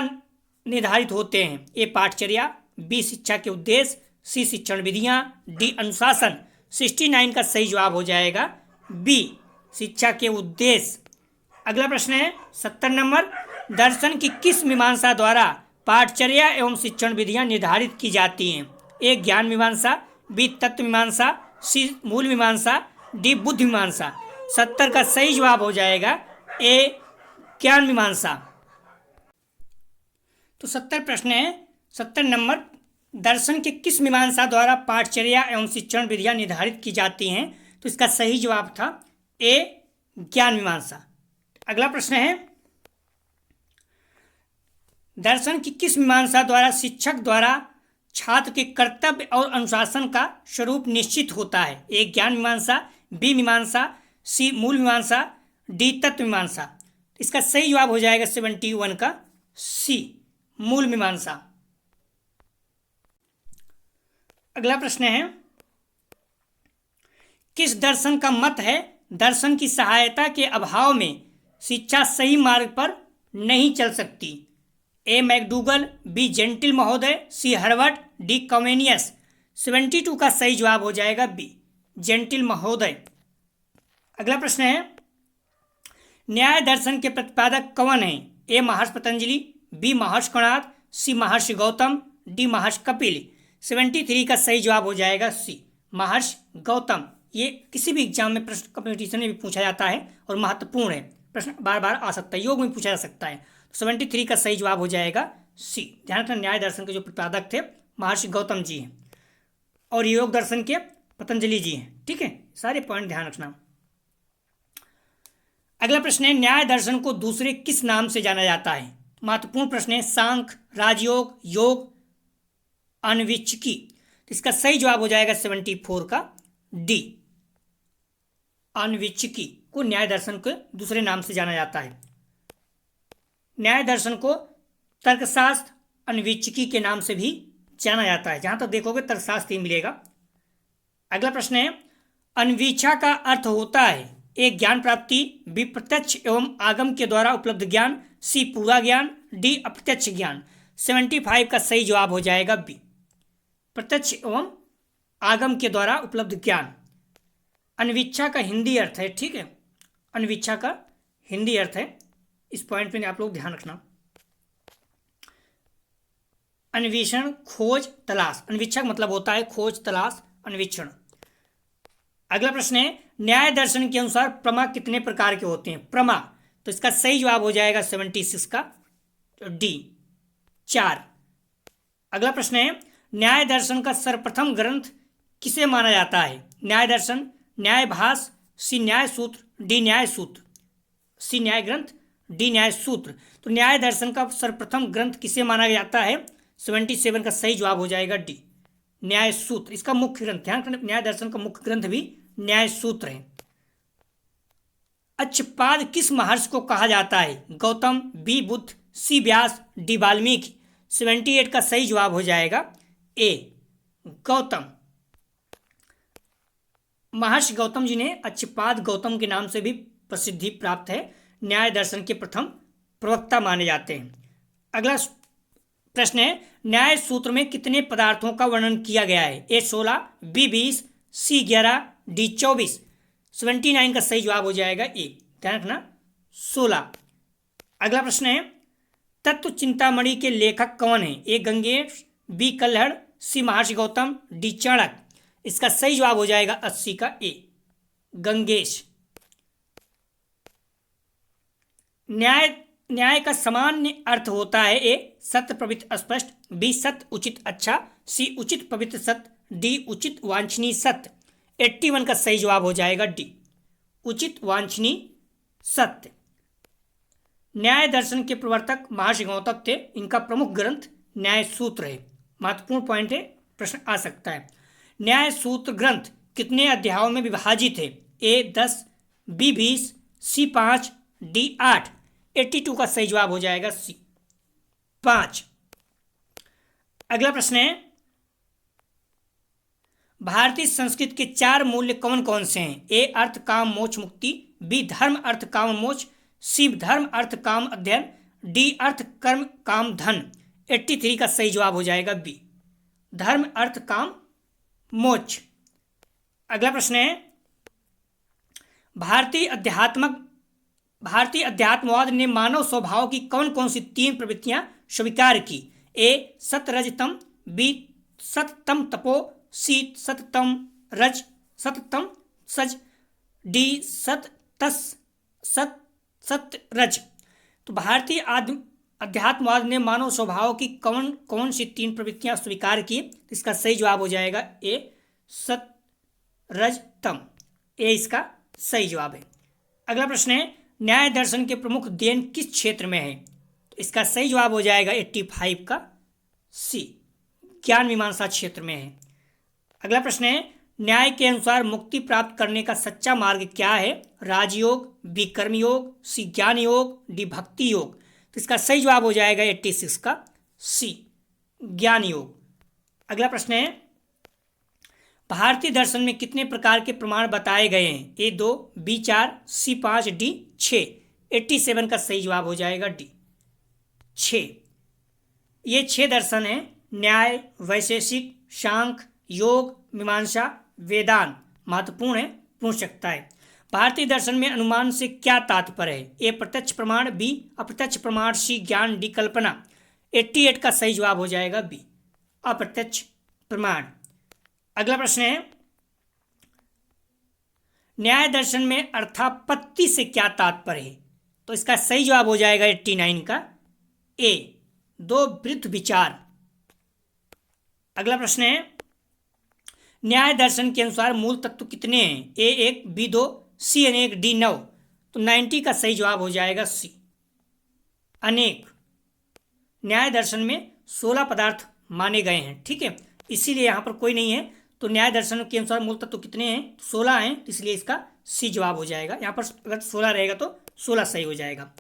निर्धारित होते हैं? ए, पाठचर्या, बी, शिक्षा के उद्देश्य, सी, शिक्षण विधियां, डी, अनुशासन। 69 का सही जवाब हो जाएगा बी, शिक्षा के उद्देश्य। अगला प्रश्न है 70 नंबर, दर्शन की किस मीमांसा द्वारा पाठचर्या एवं शिक्षण विधियां निर्धारित की जाती हैं? ए, ज्ञान मीमांसा, बी, तत्व मीमांसा, सी, मूल मीमांसा, डी, बुद्धि मीमांसा। 70 का सही जवाब हो जाएगा ए, ज्ञान मीमांसा। तो 70 प्रश्न है 70 नंबर, दर्शन के किस मीमांसा द्वारा पाठचर्या एवं शिक्षण विधियां निर्धारित की जाती हैं? तो इसका सही जवाब था ए, ज्ञान मीमांसा। अगला प्रश्न है, दर्शन की किस मीमांसा द्वारा शिक्षक द्वारा छात्र के कर्तव्य और अनुशासन का स्वरूप निश्चित होता है? ए, ज्ञान मीमांसा, बी, मीमांसा, सी, मूल मीमांसा, डी, तत्व मीमांसा। इसका सही जवाब हो जाएगा 71 का सी, मूल मीमांसा। अगला प्रश्न है, किस दर्शन का मत है दर्शन की सहायता के अभाव में शिक्षा सही मार्ग पर नहीं चल सकती? ए, मैकडूगल, बी, जेंटिल महोदय, सी, हर्वर्ट, डी, कॉमेनियस। 72 का सही जवाब हो जाएगा बी, जेंटिल महोदय। अगला प्रश्न है, न्याय दर्शन के प्रतिपादक कौन है? ए, महर्षि पतंजलि, बी, महर्षि कणाद, सी, महर्षि गौतम, डी, महर्षि कपिल। 73 का सही जवाब हो जाएगा सी, महर्षि गौतम। ये किसी भी एग्जाम में प्रश्न कॉम्पिटिशन में भी पूछा जाता है और महत्वपूर्ण है, प्रश्न बार बार आ सकता है, योग में पूछा जा सकता है। 73 का सही जवाब हो जाएगा सी। ध्यान रखना, न्याय दर्शन के जो प्रतिपादक थे महर्षि गौतम जी हैं और योग दर्शन के पतंजलि जी हैं। ठीक है, सारे पॉइंट ध्यान रखना। अगला प्रश्न है, न्याय दर्शन को दूसरे किस नाम से जाना जाता है? महत्वपूर्ण प्रश्न है, सांख्य, राजयोग, योग, अनविच्छकी। इसका सही जवाब हो जाएगा 74 का डी, अनविच्छकी को न्याय दर्शन के दूसरे नाम से जाना जाता है। न्याय दर्शन को तर्कशास्त्र, अनविच्छकी के नाम से भी जाना जाता है। जहां तक देखोगे तर्कशास्त्र ही मिलेगा। अगला प्रश्न है, अन्वीक्षा का अर्थ होता है? ए, ज्ञान प्राप्ति, बी, प्रत्यक्ष एवं आगम के द्वारा उपलब्ध ज्ञान, सी, पूरा ज्ञान, डी, अप्रत्यक्ष ज्ञान। 75 का सही जवाब हो जाएगा बी, प्रत्यक्ष एवं आगम के द्वारा उपलब्ध ज्ञान। अन्वीक्षा का हिंदी अर्थ है, ठीक है, अन्वीक्षा का हिंदी अर्थ है, इस पॉइंट पे आप लोग ध्यान रखना। अन्वेषण, खोज, तलाश। अन्वीक्षा का मतलब होता है खोज, तलाश, अन्वेषण। अगला प्रश्न है, न्याय दर्शन के अनुसार प्रमा कितने प्रकार के होते हैं? प्रमा, तो इसका सही जवाब हो जाएगा 76 का डी, 4। अगला प्रश्न है, न्याय दर्शन का सर्वप्रथम ग्रंथ किसे माना जाता है? न्याय दर्शन, न्याय भास, सी, न्याय सूत्र, डी, न्याय सूत्र। सी, न्याय ग्रंथ, डी, न्याय सूत्र। तो न्याय दर्शन का सर्वप्रथम ग्रंथ किसे माना जाता है? 77 का सही जवाब हो जाएगा डी, न्याय सूत्र, इसका मुख्य ग्रंथ, ध्यान रखना न्याय दर्शन का मुख्य ग्रंथ भी न्याय सूत्र है। अच्छपाद किस महर्षि को कहा जाता है? गौतम, बी बुद्ध, सी व्यास, डी वाल्मीकि। 78 का सही जवाब हो जाएगा ए गौतम। महर्षि गौतम जी ने अच्छपाद गौतम के नाम से भी प्रसिद्धि प्राप्त है, न्याय दर्शन के प्रथम प्रवक्ता माने जाते हैं। अगला प्रश्न है, न्याय सूत्र में कितने पदार्थों का वर्णन किया गया है? ए 16, बी 20, सी 11, डी 24। 79 का सही जवाब हो जाएगा ए, ध्यान रखना 16। अगला प्रश्न है, तत्व चिंतामणि के लेखक कौन है? ए गंगेश, बी कल्हड़, सी महर्षि गौतम, डी चाणक्य। इसका सही जवाब हो जाएगा 80 का ए गंगेश। न्याय का सामान्य अर्थ होता है? ए सत्य, पवित्र, स्पष्ट, बी सत्य, उचित, अच्छा, सी उचित, पवित्र, सत्य, डी उचित, वांछनीय, सत्य। 81 का सही जवाब हो जाएगा डी उचित, वांछनीय, सत्य। न्याय दर्शन के प्रवर्तक महर्षि गौतम थे, इनका प्रमुख ग्रंथ न्याय सूत्र है। महत्वपूर्ण पॉइंट है, प्रश्न आ सकता है। न्याय सूत्र ग्रंथ कितने अध्यायों में विभाजित है? ए 10, बी 20, सी 5, डी 8। 82 का सही जवाब हो जाएगा सी 5। अगला प्रश्न है, भारतीय संस्कृत के 4 मूल्य कौन कौन से हैं? ए अर्थ, काम, मोक्ष, मुक्ति, बी धर्म, अर्थ, काम, मोक्ष, सी धर्म, अर्थ, काम, अध्ययन, डी अर्थ, कर्म, काम, धन। 83 का सही जवाब हो जाएगा बी धर्म, अर्थ, काम, मोक्ष। अगला प्रश्न है, भारतीय अध्यात्मवाद ने मानव स्वभाव की कौन कौन सी 3 प्रवृत्तियां स्वीकार की? ए सतरजतम, बी सततम तपो, सी सततम रज, सततम सज, डी सतरज। तो भारतीय अध्यात्मवाद ने मानव स्वभाव की कौन कौन सी 3 प्रवृत्तियां स्वीकार की? इसका सही जवाब हो जाएगा ए सतरजतम। ए इसका सही जवाब है। अगला प्रश्न है, न्याय दर्शन के प्रमुख अध्ययन किस क्षेत्र में है? तो इसका सही जवाब हो जाएगा 85 का सी ज्ञान मीमांसा क्षेत्र में है। अगला प्रश्न है, न्याय के अनुसार मुक्ति प्राप्त करने का सच्चा मार्ग क्या है? राजयोग, बी कर्मयोग, सी ज्ञान योग, डी भक्ति योग। तो इसका सही जवाब हो जाएगा 86 का सी ज्ञान योग। अगला प्रश्न है, भारतीय दर्शन में कितने प्रकार के प्रमाण बताए गए हैं? ए 2, बी 4, सी 5, डी 6। 87 का सही जवाब हो जाएगा डी 6। ये 6 दर्शन हैं, न्याय, वैशेषिक, सांख्य, योग, मीमांसा, वेदांत। महत्वपूर्ण है, पूछ सकता है। भारतीय दर्शन में अनुमान से क्या तात्पर्य है? ए प्रत्यक्ष प्रमाण, बी अप्रत्यक्ष प्रमाण, सी ज्ञान, डी कल्पना। 88 का सही जवाब हो जाएगा बी अप्रत्यक्ष प्रमाण। अगला प्रश्न है, न्याय दर्शन में अर्थापत्ति से क्या तात्पर्य है? तो इसका सही जवाब हो जाएगा 89 का ए 2 वृत्त विचार। अगला प्रश्न है, न्याय दर्शन के अनुसार मूल तत्व कितने हैं? ए 1, बी 2, सी अनेक, डी 9। तो 90 का सही जवाब हो जाएगा सी अनेक। न्याय दर्शन में 16 पदार्थ माने गए हैं, ठीक है, इसीलिए यहाँ पर कोई नहीं है। तो न्याय दर्शन के अनुसार मूल तत्व कितने हैं? 16 हैं, इसलिए इसका सी जवाब हो जाएगा। यहाँ पर अगर 16 रहेगा तो 16 सही हो जाएगा।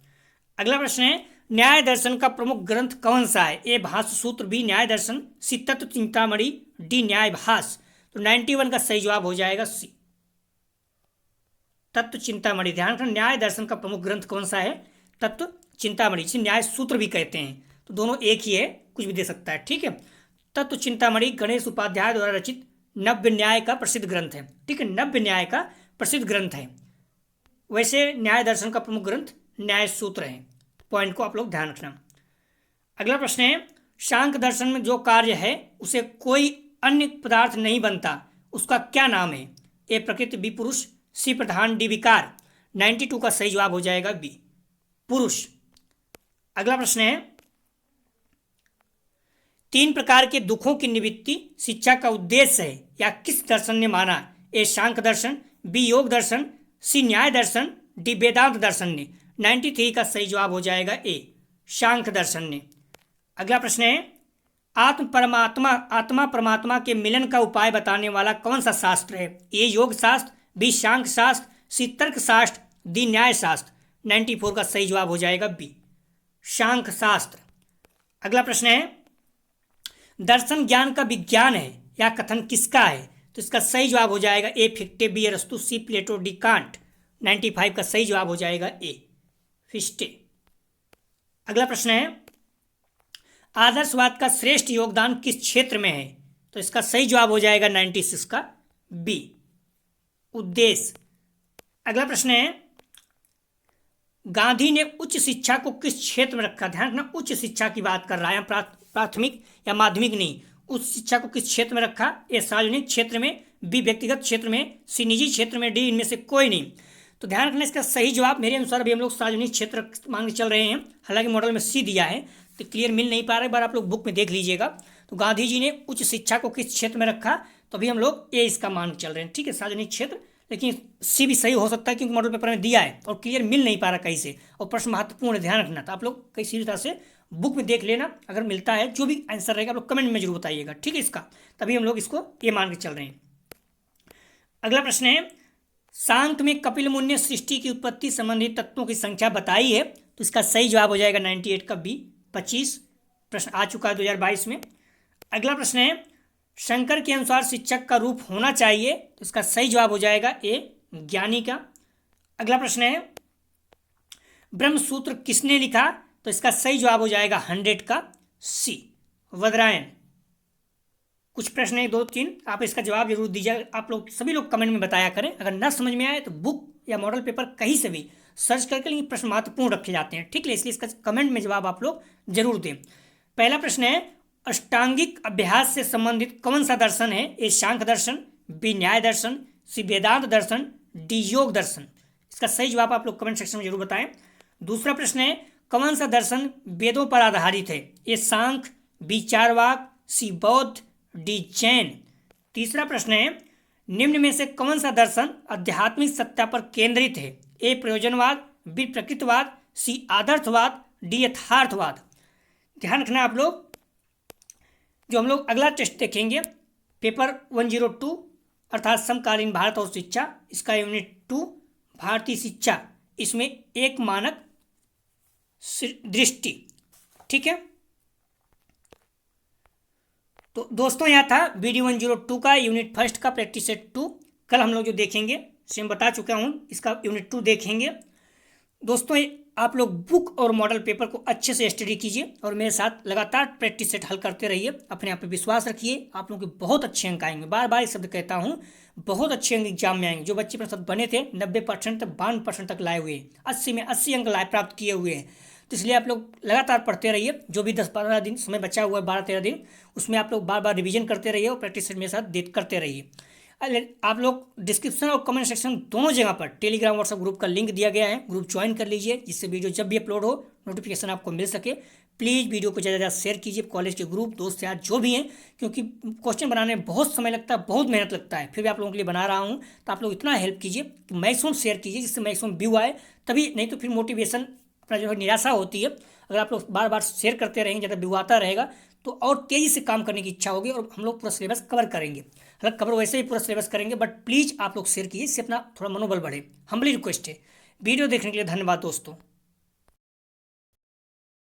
अगला प्रश्न है, न्याय दर्शन का प्रमुख ग्रंथ कौन सा है? ए भाष्य सूत्र, बी न्याय दर्शन, सी तत्व चिंतामणि, डी न्याय भाष्य। तो 91 का सही जवाब हो जाएगा सी तत्व चिंतामणि। ध्यान रखना, न्याय दर्शन का प्रमुख ग्रंथ कौन सा है? तत्व चिंतामणि, जिसे न्याय सूत्र भी कहते हैं। तो दोनों एक ही है, कुछ भी दे सकता है, ठीक है। तत्व चिंतामणि गणेश उपाध्याय द्वारा रचित नव्य न्याय का प्रसिद्ध ग्रंथ है, ठीक है, नव्य न्याय का प्रसिद्ध ग्रंथ है। वैसे न्याय दर्शन का प्रमुख ग्रंथ न्याय सूत्र है। पॉइंट को आप लोग ध्यान रखना। अगला प्रश्न है, सांख्य दर्शन में जो कार्य है उसे कोई अन्य पदार्थ नहीं बनता, उसका क्या नाम है? ए प्रकृति, बी पुरुष, सी प्रधान, डी विकार। 92 का सही जवाब हो जाएगा बी पुरुष। अगला प्रश्न है, 3 प्रकार के दुखों की निवृत्ति शिक्षा का उद्देश्य है या किस दर्शन ने माना? ए सांख्य दर्शन, बी योग दर्शन, सी न्याय दर्शन, डी वेदांत दर्शन ने। 93 का सही जवाब हो जाएगा ए सांख्य दर्शन ने। अगला प्रश्न है, आत्मा परमात्मा के मिलन का उपाय बताने वाला कौन सा शास्त्र है? ए योग शास्त्र, बी सांख्य शास्त्र, सी तर्क शास्त्र, डी न्याय शास्त्र। 94 का सही जवाब हो जाएगा बी, सांख्य शास्त्र। अगला प्रश्न है, दर्शन ज्ञान का विज्ञान है या कथन किसका है? तो इसका सही जवाब हो जाएगा ए फिक्टे, बी अरस्तु, सी प्लेटो, डी कांट। 95 का सही जवाब हो जाएगा ए फिस्टे। अगला प्रश्न है, आदर्शवाद का श्रेष्ठ योगदान किस क्षेत्र में है? तो इसका सही जवाब हो जाएगा 96 का बी, उद्देश्य। अगला प्रश्न है, गांधी ने उच्च शिक्षा को किस क्षेत्र में रखा? ध्यान रखना, उच्च शिक्षा की बात कर रहा है, प्राथमिक या माध्यमिक नहीं। उच्च शिक्षा को किस क्षेत्र में रखा? ए सार्वजनिक क्षेत्र में, बी व्यक्तिगत क्षेत्र में, सी निजी क्षेत्र में, डी इनमें से कोई नहीं। तो ध्यान रखना, इसका सही जवाब मेरे अनुसार अभी हम लोग सार्वजनिक क्षेत्र मांग चल रहे हैं, हालांकि मॉडल में सी दिया है तो क्लियर मिल नहीं पा रहा है, एक बार आप लोग बुक में देख लीजिएगा। तो गांधी जी ने उच्च शिक्षा को किस क्षेत्र में रखा? तो अभी हम लोग ए इसका मान चल रहे हैं, ठीक है, सार्वजनिक क्षेत्र। लेकिन सी भी सही हो सकता है क्योंकि मॉडल पेपर में दिया है और क्लियर मिल नहीं पा रहा कहीं से, और प्रश्न महत्वपूर्ण, ध्यान रखना। तो आप लोग किसी तरह से बुक में देख लेना, अगर मिलता है जो भी आंसर रहेगा आप लोग कमेंट में जरूर बताइएगा, ठीक है इसका। तभी हम लोग इसको ये मान के चल रहे हैं। अगला प्रश्न है, सांख्य में कपिल मुनि ने सृष्टि की उत्पत्ति संबंधी तत्वों की संख्या बताई है। तो इसका सही जवाब हो जाएगा 98 का बी, 25। प्रश्न आ चुका है 2022 में। अगला प्रश्न है, शंकर के अनुसार शिक्षक का रूप होना चाहिए। तो इसका सही जवाब हो जाएगा ए, ज्ञानी का। अगला प्रश्न है, ब्रह्म सूत्र किसने लिखा? तो इसका सही जवाब हो जाएगा 100 का सी, वदरायन। कुछ प्रश्न है 2-3, आप इसका जवाब जरूर दीजिए। आप लोग सभी लोग कमेंट में बताया करें, अगर ना समझ में आए तो बुक या मॉडल पेपर कहीं से भी सर्च करके, लेकिन प्रश्न महत्वपूर्ण रखे जाते हैं, ठीक है, इसलिए इसका कमेंट में जवाब आप लोग जरूर दें। पहला प्रश्न है, अष्टांगिक अभ्यास से संबंधित कौन सा दर्शन है? ए सांख्य दर्शन, बी न्याय दर्शन, सी वेदांत दर्शन, डी योग दर्शन। इसका सही जवाब आप लोग कमेंट सेक्शन में जरूर बताएं। दूसरा प्रश्न है, कौन सा दर्शन वेदों पर आधारित है? ए सांख्य, बी चारवाक, सी बौद्ध, डी जैन। तीसरा प्रश्न है, निम्न में से कौन सा दर्शन आध्यात्मिक सत्ता पर केंद्रित है? ए प्रयोजनवाद, बी प्रकृतिवाद, सी आदर्शवाद, डी यथार्थवाद। ध्यान रखना आप लोग, जो हम लोग अगला टेस्ट देखेंगे पेपर 102 अर्थात समकालीन भारत और शिक्षा, इसका यूनिट 2 भारतीय शिक्षा, इसमें एक मानक दृष्टि, ठीक है। तो दोस्तों यहाँ था वीडियो 102 का यूनिट फर्स्ट का प्रैक्टिस सेट 2। कल हम लोग जो देखेंगे सेम बता चुका हूँ, इसका यूनिट 2 देखेंगे। दोस्तों आप लोग बुक और मॉडल पेपर को अच्छे से स्टडी कीजिए और मेरे साथ लगातार प्रैक्टिस सेट हल करते रहिए। अपने आप पे विश्वास रखिए, आप लोगों के बहुत अच्छे अंक आएंगे। बार बार एक शब्द कहता हूँ, बहुत अच्छे अंक एग्जाम में आएंगे। जो बच्चे प्रतिशत बने थे 90% तक 92% तक लाए हुए हैं, 80 में 80 अंक लाए प्राप्त किए हुए हैं। तो इसलिए आप लोग लगातार पढ़ते रहिए। जो भी 10-15 दिन समय बचा हुआ है, 12-13 दिन, उसमें आप लोग बार बार रिवीजन करते रहिए और प्रैक्टिस सेट मेरे साथ करते रहिए। आप लोग डिस्क्रिप्शन और कमेंट सेक्शन दोनों जगह पर टेलीग्राम व्हाट्सएप ग्रुप का लिंक दिया गया है, ग्रुप ज्वाइन कर लीजिए, जिससे वीडियो जब भी अपलोड हो नोटिफिकेशन आपको मिल सके। प्लीज़ वीडियो को ज़्यादा ज़्यादा शेयर कीजिए कॉलेज के ग्रुप, दोस्त यार जो भी हैं, क्योंकि क्वेश्चन बनाने में बहुत समय लगता है, बहुत मेहनत लगता है, फिर भी आप लोगों के लिए बना रहा हूँ। तो आप लोग इतना हेल्प कीजिए कि मैक्सिमम शेयर कीजिए, जिससे मैक्सिमम व्यू आए, तभी नहीं तो फिर मोटिवेशन अपना जो है निराशा होती है। अगर आप लोग बार बार शेयर करते रहेंगे, ज़्यादा व्यू आता रहेगा तो और तेज़ी से काम करने की इच्छा होगी और हम लोग पूरा सिलेबस कवर करेंगे। हालांकि कवर वैसे ही पूरा सिलेबस करेंगे, बट प्लीज़ आप लोग शेयर कीजिए, इससे अपना थोड़ा मनोबल बढ़े। हम्बली रिक्वेस्ट है। वीडियो देखने के लिए धन्यवाद दोस्तों।